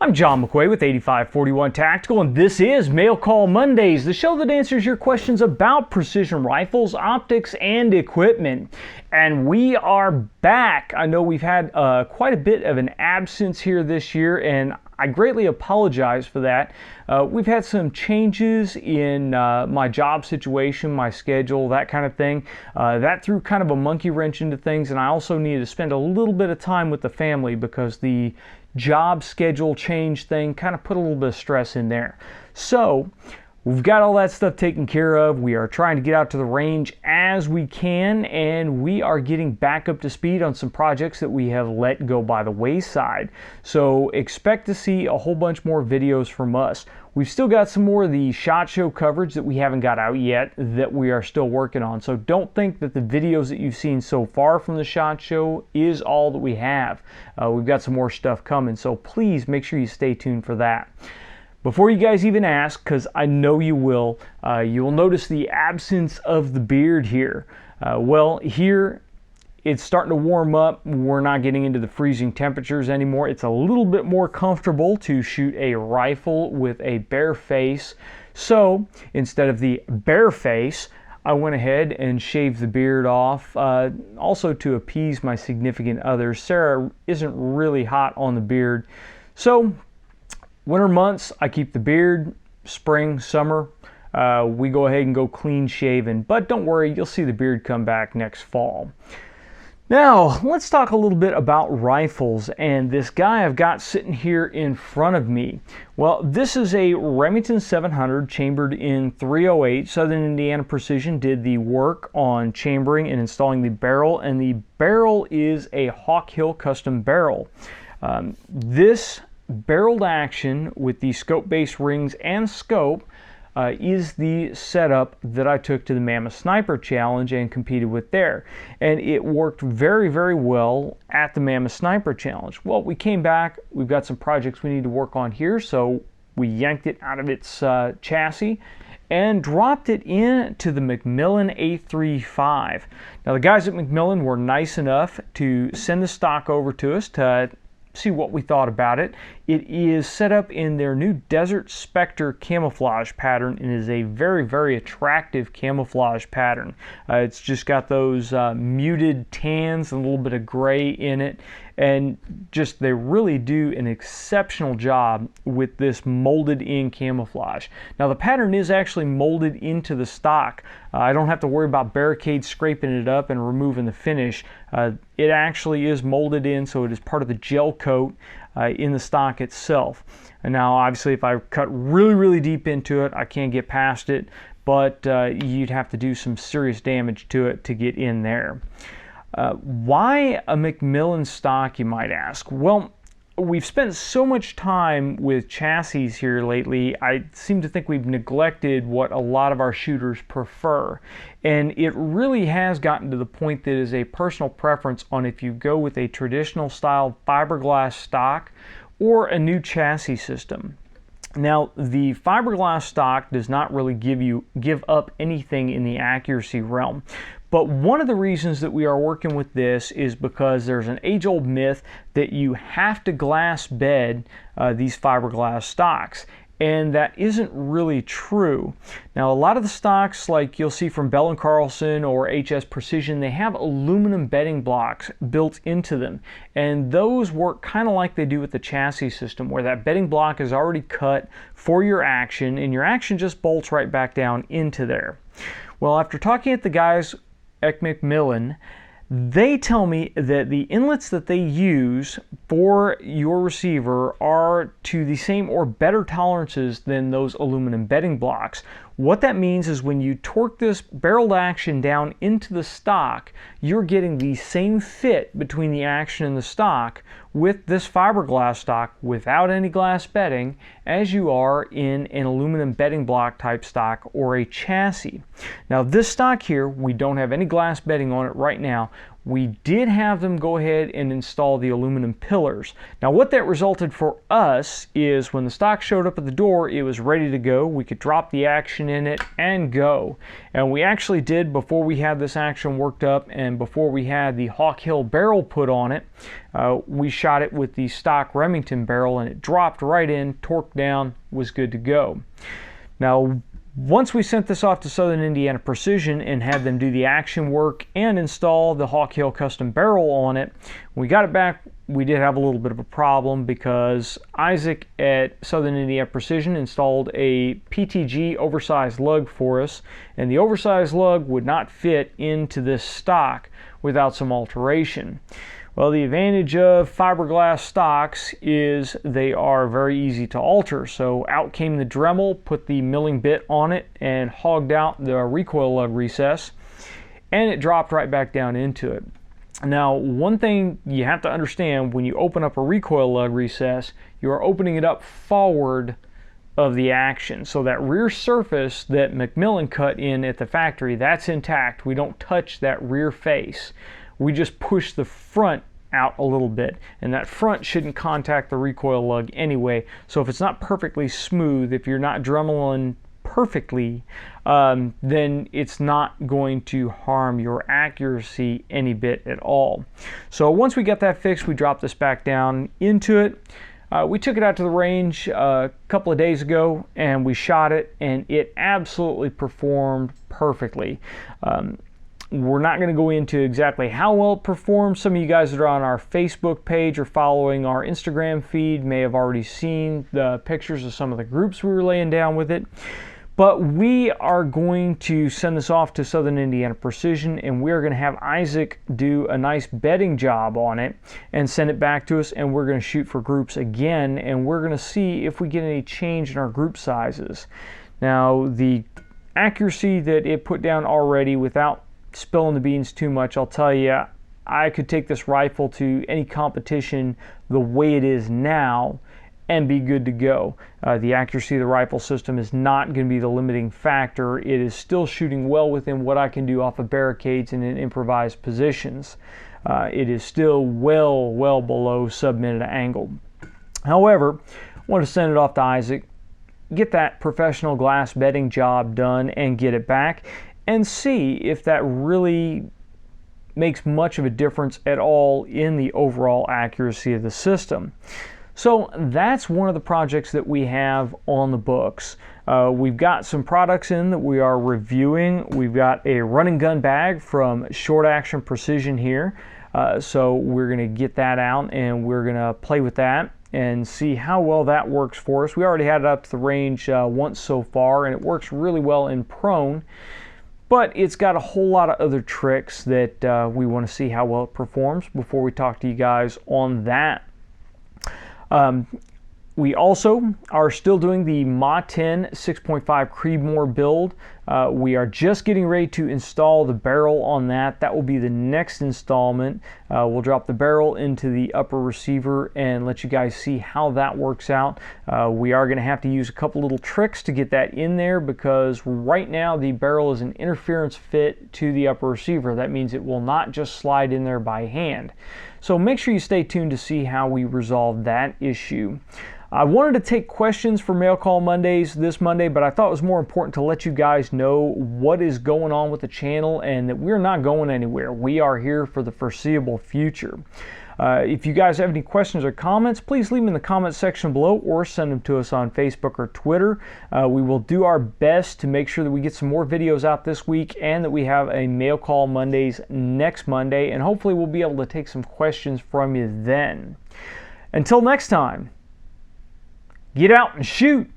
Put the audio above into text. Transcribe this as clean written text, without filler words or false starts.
I'm John McQuay with 8541 Tactical, and this is Mail Call Mondays, the show that answers your questions about precision rifles, optics, and equipment. And we are back. I know we've had quite a bit of an absence here this year, and I greatly apologize for that. We've had some changes in my job situation, my schedule, that kind of thing. That threw kind of a monkey wrench into things, and I also needed to spend a little bit of time with the family because the job schedule change thing kind of put a little bit of stress in there. So we've got all that stuff taken care of. We are trying to get out to the range as we can, and we are getting back up to speed on some projects that we have let go by the wayside. So expect to see a whole bunch more videos from us. We've still got some more of the SHOT Show coverage that we haven't got out yet that we are still working on. So don't think that the videos that you've seen so far from the SHOT Show is all that we have. We've got some more stuff coming, so please make sure you stay tuned for that. Before you guys even ask, because I know you will notice the absence of the beard here. Well, here it's starting to warm up. We're not getting into the freezing temperatures anymore. It's a little bit more comfortable to shoot a rifle with a bare face. So instead of the bare face, I went ahead and shaved the beard off, also to appease my significant other. Sarah isn't really hot on the beard. So winter months, I keep the beard. Spring, summer, we go ahead and go clean shaven. But don't worry, you'll see the beard come back next fall. Now, let's talk a little bit about rifles and this guy I've got sitting here in front of me. Well, this is a Remington 700 chambered in .308. Southern Indiana Precision did the work on chambering and installing the barrel, and the barrel is a Hawk Hill custom barrel. This barreled action with the scope-based rings and scope is the setup that I took to the Mammoth Sniper Challenge and competed with there. And it worked very, very well at the Mammoth Sniper Challenge. Well, we came back, we've got some projects we need to work on here, so we yanked it out of its chassis and dropped it into the McMillan A35. Now, the guys at McMillan were nice enough to send the stock over to us to see what we thought about it. It is set up in their new Desert Spectre camouflage pattern and is a very, very attractive camouflage pattern. It's just got those muted tans and a little bit of gray in it, and just they really do an exceptional job with this molded in camouflage. Now, the pattern is actually molded into the stock. I don't have to worry about barricades scraping it up and removing the finish. It actually is molded in, so it is part of the gel coat in the stock itself. And now, obviously, if I cut really, really deep into it, I can't get past it, but you'd have to do some serious damage to it to get in there. Why a McMillan stock, you might ask? Well, we've spent so much time with chassis here lately, I seem to think we've neglected what a lot of our shooters prefer. And it really has gotten to the point that is a personal preference on if you go with a traditional style fiberglass stock or a new chassis system. Now, the fiberglass stock does not really give up anything in the accuracy realm. But one of the reasons that we are working with this is because there's an age-old myth that you have to glass bed these fiberglass stocks. And that isn't really true. Now, a lot of the stocks, like you'll see from Bell & Carlson or HS Precision, they have aluminum bedding blocks built into them. And those work kind of like they do with the chassis system, where that bedding block is already cut for your action, and your action just bolts right back down into there. Well, after talking at the guys at McMillan, they tell me that the inlets that they use for your receiver are to the same or better tolerances than those aluminum bedding blocks. What that means is when you torque this barreled action down into the stock, you're getting the same fit between the action and the stock with this fiberglass stock without any glass bedding as you are in an aluminum bedding block type stock or a chassis. Now, this stock here, we don't have any glass bedding on it right now. we did have them go ahead and install the aluminum pillars. Now what that resulted for us is when the stock showed up at the door, it was ready to go. We could drop the action in it and go. And we actually did before we had this action worked up and before we had the Hawk Hill barrel put on it. We shot it with the stock Remington barrel and it dropped right in, torqued down, was good to go. Now once we sent this off to Southern Indiana Precision and had them do the action work and install the Hawk Hill custom barrel on it, when we got it back, we did have a little bit of a problem because Isaac at Southern Indiana Precision installed a PTG oversized lug for us, and the oversized lug would not fit into this stock without some alteration. Well, the advantage of fiberglass stocks is they are very easy to alter. So out came the Dremel, put the milling bit on it, and hogged out the recoil lug recess, and it dropped right back down into it. Now, one thing you have to understand when you open up a recoil lug recess, you are opening it up forward of the action. So that rear surface that McMillan cut in at the factory, that's intact. We don't touch that rear face. We just push the front out a little bit, and that front shouldn't contact the recoil lug anyway. So if it's not perfectly smooth, if you're not dremeling perfectly, then it's not going to harm your accuracy any bit at all. So once we got that fixed, we dropped this back down into it. We took it out to the range a couple of days ago and we shot it, and it absolutely performed perfectly. We're not going to go into exactly how well it performs. Some of you guys that are on our Facebook page or following our Instagram feed may have already seen the pictures of some of the groups we were laying down with it. But we are going to send this off to Southern Indiana Precision, and we're going to have Isaac do a nice bedding job on it and send it back to us, and we're going to shoot for groups again, and we're going to see if we get any change in our group sizes. Now, the accuracy that it put down already without spilling the beans too much, I'll tell you, I could take this rifle to any competition the way it is now and be good to go. The accuracy of the rifle system is not going to be the limiting factor. It is still shooting well within what I can do off of barricades and in improvised positions. It is still well below sub-minute angle. However, I want to send it off to Isaac, get that professional glass bedding job done and get it back, and see if that really makes much of a difference at all in the overall accuracy of the system. So that's one of the projects that we have on the books. We've got some products in that we are reviewing. We've got a run and gun bag from Short Action Precision here. So we're going to get that out and we're going to play with that and see how well that works for us. We already had it up to the range once so far, and it works really well in prone. But it's got a whole lot of other tricks that we want to see how well it performs before we talk to you guys on that. We also are still doing the Ma 10 6.5 Creedmoor build. We are just getting ready to install the barrel on that. That will be the next installment. We'll drop the barrel into the upper receiver and let you guys see how that works out. We are going to have to use a couple little tricks to get that in there because right now the barrel is an interference fit to the upper receiver. That means it will not just slide in there by hand. So make sure you stay tuned to see how we resolve that issue. I wanted to take questions for Mail Call Mondays this Monday, but I thought it was more important to let you guys know what is going on with the channel and that we're not going anywhere. We are here for the foreseeable future. If you guys have any questions or comments, please leave them in the comment section below or send them to us on Facebook or Twitter. We will do our best to make sure that we get some more videos out this week and that we have a Mail Call Mondays next Monday, and hopefully we'll be able to take some questions from you then. Until next time, get out and shoot!